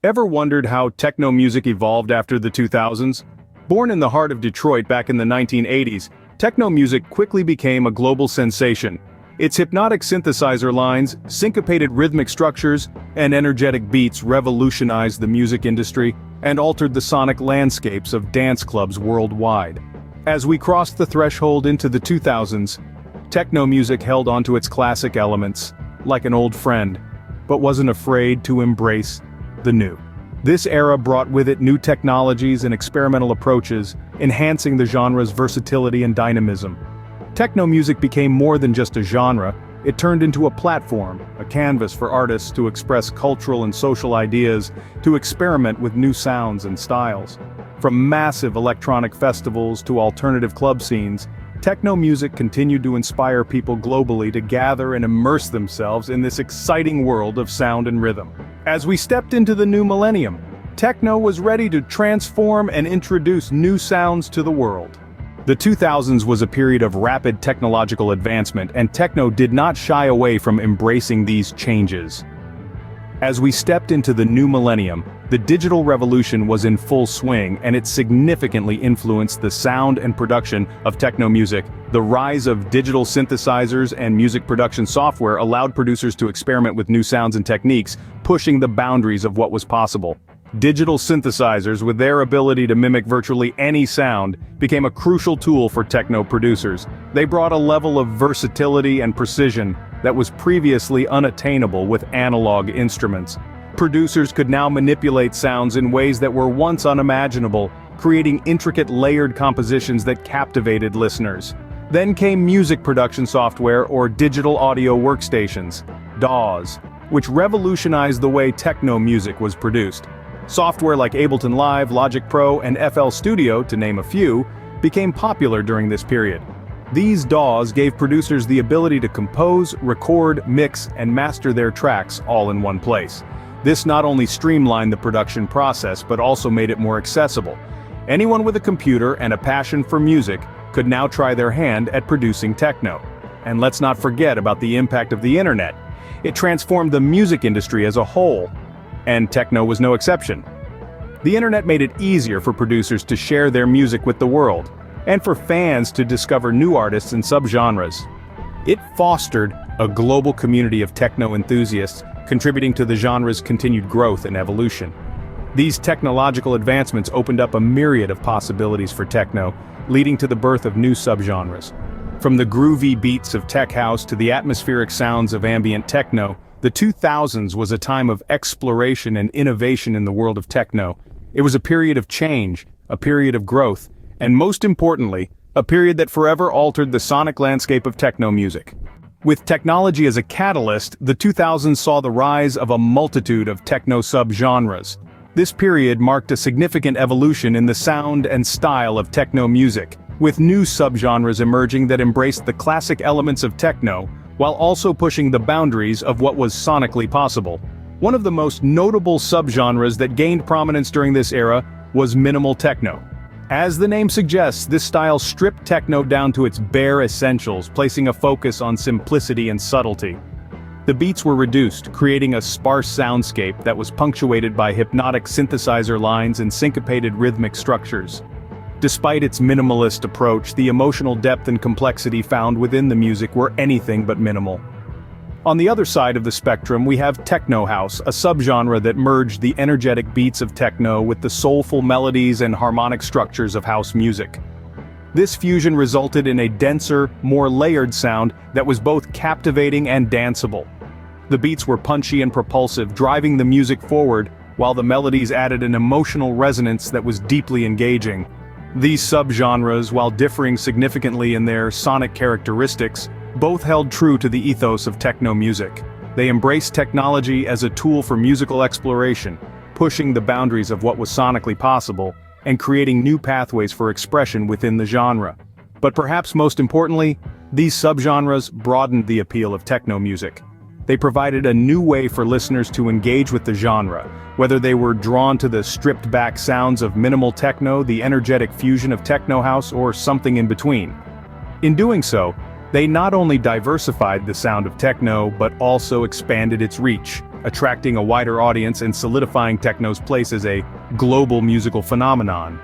Ever wondered how techno music evolved after the 2000s? Born in the heart of Detroit back in the 1980s, techno music quickly became a global sensation. Its hypnotic synthesizer lines, syncopated rhythmic structures, and energetic beats revolutionized the music industry and altered the sonic landscapes of dance clubs worldwide. As we crossed the threshold into the 2000s, techno music held onto its classic elements, like an old friend, but wasn't afraid to embrace the new. This era brought with it new technologies and experimental approaches, enhancing the genre's versatility and dynamism. Techno music became more than just a genre, it turned into a platform, a canvas for artists to express cultural and social ideas, to experiment with new sounds and styles. From massive electronic festivals to alternative club scenes, techno music continued to inspire people globally to gather and immerse themselves in this exciting world of sound and rhythm. As we stepped into the new millennium, techno was ready to transform and introduce new sounds to the world. The 2000s was a period of rapid technological advancement, and techno did not shy away from embracing these changes. As we stepped into the new millennium, the digital revolution was in full swing, and it significantly influenced the sound and production of techno music. The rise of digital synthesizers and music production software allowed producers to experiment with new sounds and techniques, pushing the boundaries of what was possible. Digital synthesizers, with their ability to mimic virtually any sound, became a crucial tool for techno producers. They brought a level of versatility and precision that was previously unattainable with analog instruments. Producers could now manipulate sounds in ways that were once unimaginable, creating intricate layered compositions that captivated listeners. Then came music production software, or digital audio workstations, DAWs, which revolutionized the way techno music was produced. Software like Ableton Live, Logic Pro, and FL Studio, to name a few, became popular during this period. These DAWs gave producers the ability to compose, record, mix, and master their tracks all in one place. This not only streamlined the production process but also made it more accessible. Anyone with a computer and a passion for music could now try their hand at producing techno. And let's not forget about the impact of the internet. It transformed the music industry as a whole, and techno was no exception. The internet made it easier for producers to share their music with the world, and for fans to discover new artists and subgenres. It fostered a global community of techno enthusiasts, contributing to the genre's continued growth and evolution. These technological advancements opened up a myriad of possibilities for techno, leading to the birth of new subgenres. From the groovy beats of tech house to the atmospheric sounds of ambient techno, the 2000s was a time of exploration and innovation in the world of techno. It was a period of change, a period of growth, and most importantly, a period that forever altered the sonic landscape of techno music. With technology as a catalyst, the 2000s saw the rise of a multitude of techno subgenres. This period marked a significant evolution in the sound and style of techno music, with new subgenres emerging that embraced the classic elements of techno, while also pushing the boundaries of what was sonically possible. One of the most notable subgenres that gained prominence during this era was minimal techno. As the name suggests, this style stripped techno down to its bare essentials, placing a focus on simplicity and subtlety. The beats were reduced, creating a sparse soundscape that was punctuated by hypnotic synthesizer lines and syncopated rhythmic structures. Despite its minimalist approach, the emotional depth and complexity found within the music were anything but minimal. On the other side of the spectrum, we have techno house, a subgenre that merged the energetic beats of techno with the soulful melodies and harmonic structures of house music. This fusion resulted in a denser, more layered sound that was both captivating and danceable. The beats were punchy and propulsive, driving the music forward, while the melodies added an emotional resonance that was deeply engaging. These subgenres, while differing significantly in their sonic characteristics, both held true to the ethos of techno music. They embraced technology as a tool for musical exploration, pushing the boundaries of what was sonically possible, and creating new pathways for expression within the genre. But perhaps most importantly, these subgenres broadened the appeal of techno music. They provided a new way for listeners to engage with the genre, whether they were drawn to the stripped-back sounds of minimal techno, the energetic fusion of techno house, or something in between. In doing so, they not only diversified the sound of techno but also expanded its reach. attracting a wider audience and solidifying techno's place as a global musical phenomenon.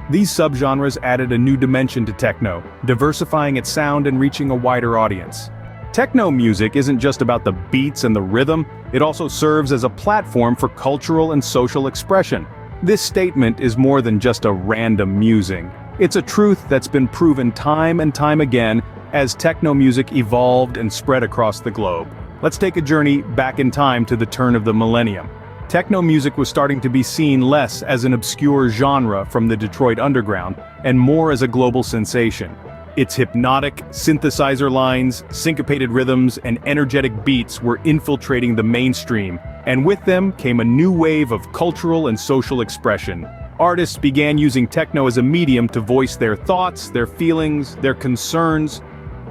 These subgenres added a new dimension to techno, diversifying its sound and reaching a wider audience. Techno music isn't just about the beats and the rhythm, it also serves as a platform for cultural and social expression. This statement is more than just a random musing. It's a truth that's been proven time and time again as techno music evolved and spread across the globe. Let's take a journey back in time to the turn of the millennium. Techno music was starting to be seen less as an obscure genre from the Detroit underground, and more as a global sensation. Its hypnotic, synthesizer lines, syncopated rhythms, and energetic beats were infiltrating the mainstream, and with them came a new wave of cultural and social expression. Artists began using techno as a medium to voice their thoughts, their feelings, their concerns.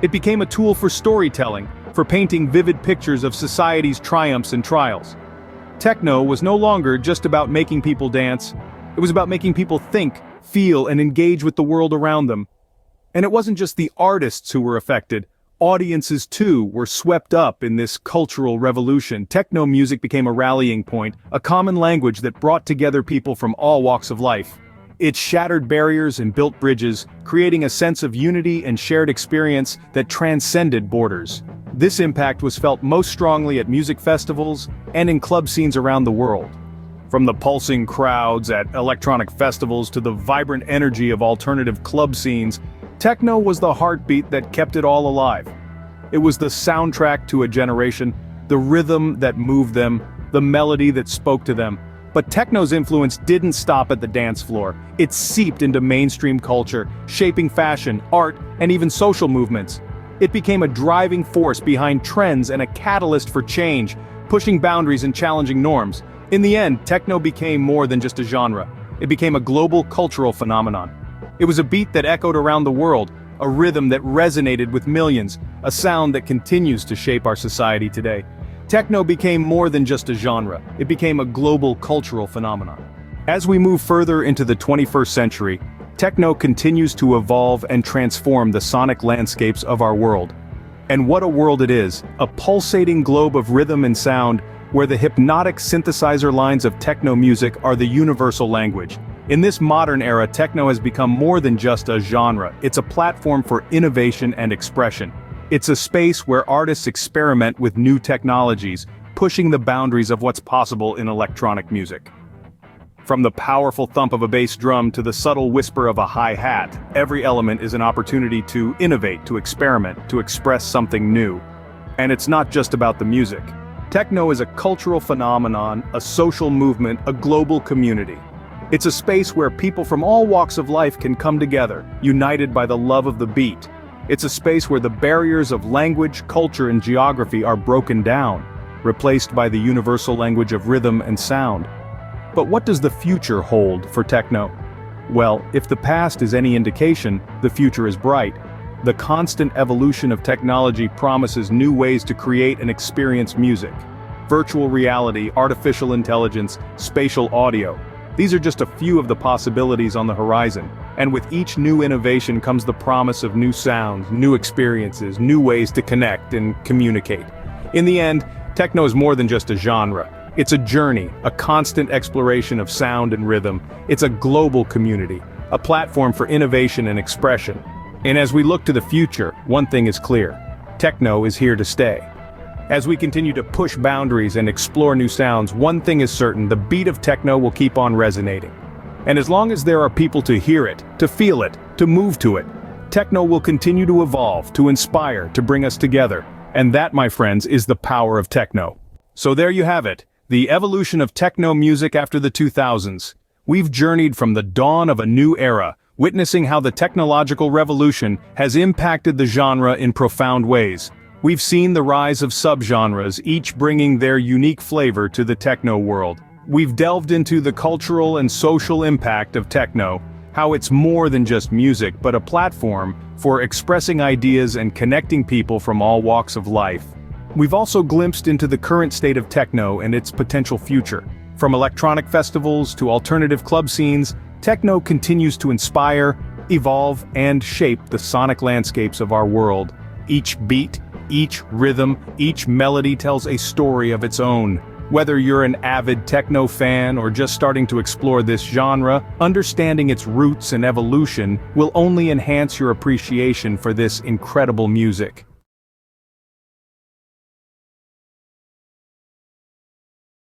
It became a tool for storytelling, for painting vivid pictures of society's triumphs and trials. Techno was no longer just about making people dance, it was about making people think, feel, and engage with the world around them. And it wasn't just the artists who were affected, audiences too were swept up in this cultural revolution. Techno music became a rallying point, a common language that brought together people from all walks of life. It shattered barriers and built bridges, creating a sense of unity and shared experience that transcended borders. This impact was felt most strongly at music festivals and in club scenes around the world. From the pulsing crowds at electronic festivals to the vibrant energy of alternative club scenes, techno was the heartbeat that kept it all alive. It was the soundtrack to a generation, the rhythm that moved them, the melody that spoke to them. But techno's influence didn't stop at the dance floor. It seeped into mainstream culture, shaping fashion, art, and even social movements. It became a driving force behind trends and a catalyst for change, pushing boundaries and challenging norms. In the end, techno became more than just a genre. It became a global cultural phenomenon. It was a beat that echoed around the world, a rhythm that resonated with millions, a sound that continues to shape our society today. Techno became more than just a genre, it became a global cultural phenomenon. As we move further into the 21st century, techno continues to evolve and transform the sonic landscapes of our world. And what a world it is, a pulsating globe of rhythm and sound, where the hypnotic synthesizer lines of techno music are the universal language. In this modern era, techno has become more than just a genre, it's a platform for innovation and expression. It's a space where artists experiment with new technologies, pushing the boundaries of what's possible in electronic music. From the powerful thump of a bass drum to the subtle whisper of a hi-hat, every element is an opportunity to innovate, to experiment, to express something new. And it's not just about the music. Techno is a cultural phenomenon, a social movement, a global community. It's a space where people from all walks of life can come together, united by the love of the beat. It's a space where the barriers of language, culture, and geography are broken down, replaced by the universal language of rhythm and sound. But what does the future hold for techno? Well, if the past is any indication, the future is bright. The constant evolution of technology promises new ways to create and experience music. Virtual reality, artificial intelligence, spatial audio. These are just a few of the possibilities on the horizon. And with each new innovation comes the promise of new sounds, new experiences, new ways to connect and communicate. In the end, techno is more than just a genre. It's a journey, a constant exploration of sound and rhythm. It's a global community, a platform for innovation and expression. And as we look to the future, one thing is clear. Techno is here to stay. As we continue to push boundaries and explore new sounds, one thing is certain, the beat of techno will keep on resonating. And as long as there are people to hear it, to feel it, to move to it, techno will continue to evolve, to inspire, to bring us together. And that, my friends, is the power of techno. So there you have it, the evolution of techno music after the 2000s. We've journeyed from the dawn of a new era, witnessing how the technological revolution has impacted the genre in profound ways. We've seen the rise of subgenres, each bringing their unique flavor to the techno world. We've delved into the cultural and social impact of techno, how it's more than just music but a platform for expressing ideas and connecting people from all walks of life. We've also glimpsed into the current state of techno and its potential future. From electronic festivals to alternative club scenes, techno continues to inspire, evolve, and shape the sonic landscapes of our world. Each beat, each rhythm, each melody tells a story of its own, Whether you're an avid techno fan or just starting to explore this genre, understanding its roots and evolution will only enhance your appreciation for this incredible music.